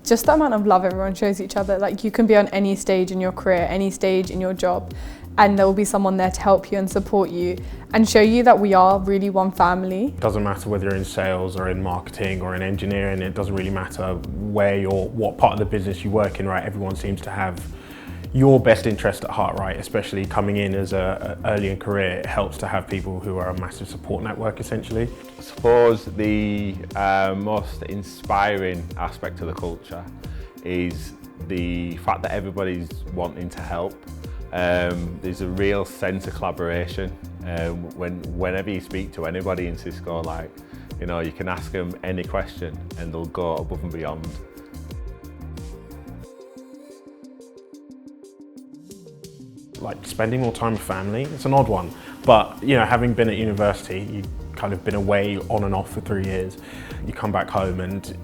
just the amount of love everyone shows each other. Like, you can be on any stage in your career, any stage in your job, and there will be someone there to help you and support you and show you that we are really one family. It doesn't matter whether you're in sales or in marketing or in engineering, it doesn't really matter what part of the business you work in, right? Everyone seems to have your best interest at heart, right? Especially coming in as early in career, it helps to have people who are a massive support network, essentially. I suppose the most inspiring aspect of the culture is the fact that everybody's wanting to help. There's a real sense of collaboration. Whenever you speak to anybody in Cisco, like, you know, you can ask them any question and they'll go above and beyond. Like, spending more time with family, it's an odd one, but you know, having been at university, you've kind of been away on and off for 3 years. You come back home and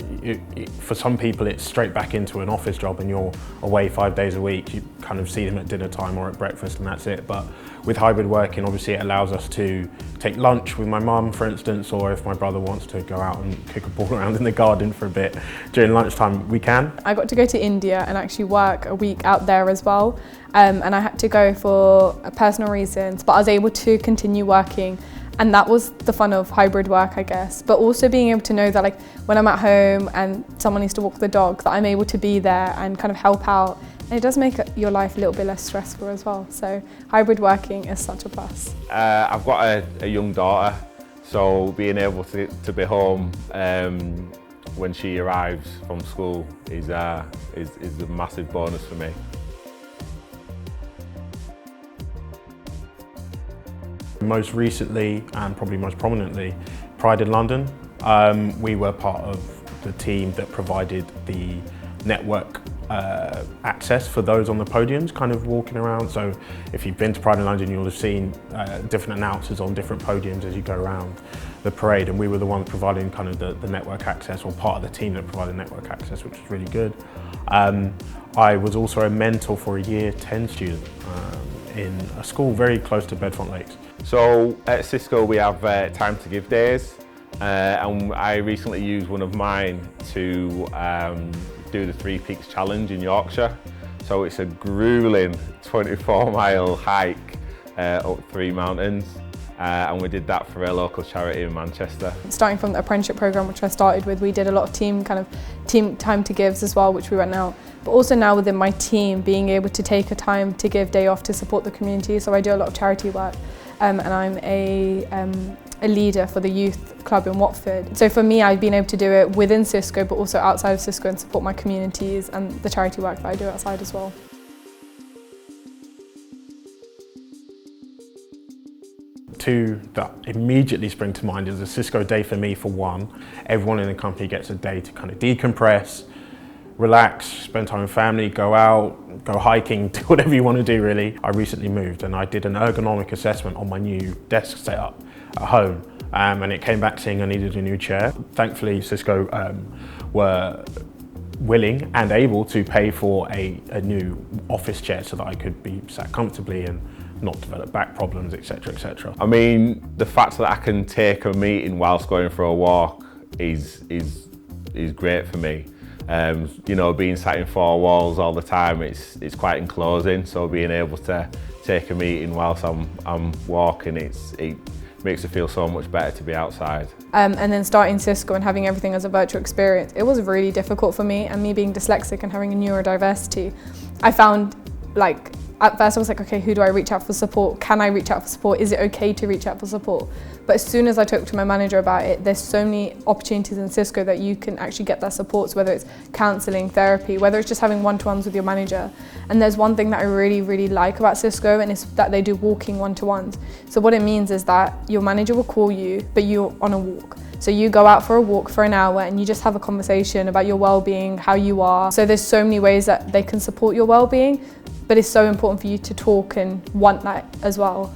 for some people it's straight back into an office job and you're away 5 days a week. You kind of see them at dinner time or at breakfast and that's it. But with hybrid working, obviously it allows us to take lunch with my mum, for instance, or if my brother wants to go out and kick a ball around in the garden for a bit during lunchtime, we can. I got to go to India and actually work a week out there as well. And I had to go for personal reasons, but I was able to continue working. And that was the fun of hybrid work, I guess. But also being able to know that, like, when I'm at home and someone needs to walk the dog, that I'm able to be there and kind of help out. And it does make your life a little bit less stressful as well. So hybrid working is such a plus. I've got a young daughter, so being able to be home when she arrives from school is a massive bonus for me. Most recently, and probably most prominently, Pride in London. We were part of the team that provided the network access for those on the podiums, kind of walking around. So if you've been to Pride in London, you'll have seen different announcers on different podiums as you go around the parade, and we were the ones providing kind of the network access, or part of the team that provided network access, which was really good. I was also a mentor for a year 10 student in a school very close to Bedfont Lakes. So at Cisco we have time to give days, and I recently used one of mine to do the Three Peaks Challenge in Yorkshire. So it's a grueling 24-mile hike up 3 mountains, and we did that for a local charity in Manchester. Starting from the apprenticeship program, which I started with, we did a lot of team time to gives as well, which we went out. But also now within my team, being able to take a time to give day off to support the community. So I do a lot of charity work, and I'm a leader for the youth club in Watford. So for me, I've been able to do it within Cisco, but also outside of Cisco, and support my communities and the charity work that I do outside as well. Two that immediately spring to mind is a Cisco day for me, for one. Everyone in the company gets a day to kind of decompress, relax, spend time with family, go out, go hiking, do whatever you want to do really. I recently moved and I did an ergonomic assessment on my new desk setup at home, and it came back saying I needed a new chair. Thankfully Cisco were willing and able to pay for a new office chair so that I could be sat comfortably and not develop back problems, etc, etc. I mean, the fact that I can take a meeting whilst going for a walk is great for me. You know, being sat in four walls all the time, it's quite enclosing. So being able to take a meeting whilst I'm walking, it makes it feel so much better to be outside. And then starting Cisco and having everything as a virtual experience, it was really difficult for me. And me being dyslexic and having a neurodiversity, I found, like, at first I was like, okay, who do I reach out for support? Can I reach out for support? Is it okay to reach out for support? But as soon as I talked to my manager about it, there's so many opportunities in Cisco that you can actually get that support, so whether it's counselling, therapy, whether it's just having one-to-ones with your manager. And there's one thing that I really, really like about Cisco, and it's that they do walking one-to-ones. So what it means is that your manager will call you, but you're on a walk. So you go out for a walk for an hour and you just have a conversation about your well-being, how you are. So there's so many ways that they can support your well-being, but it's so important for you to talk and want that as well.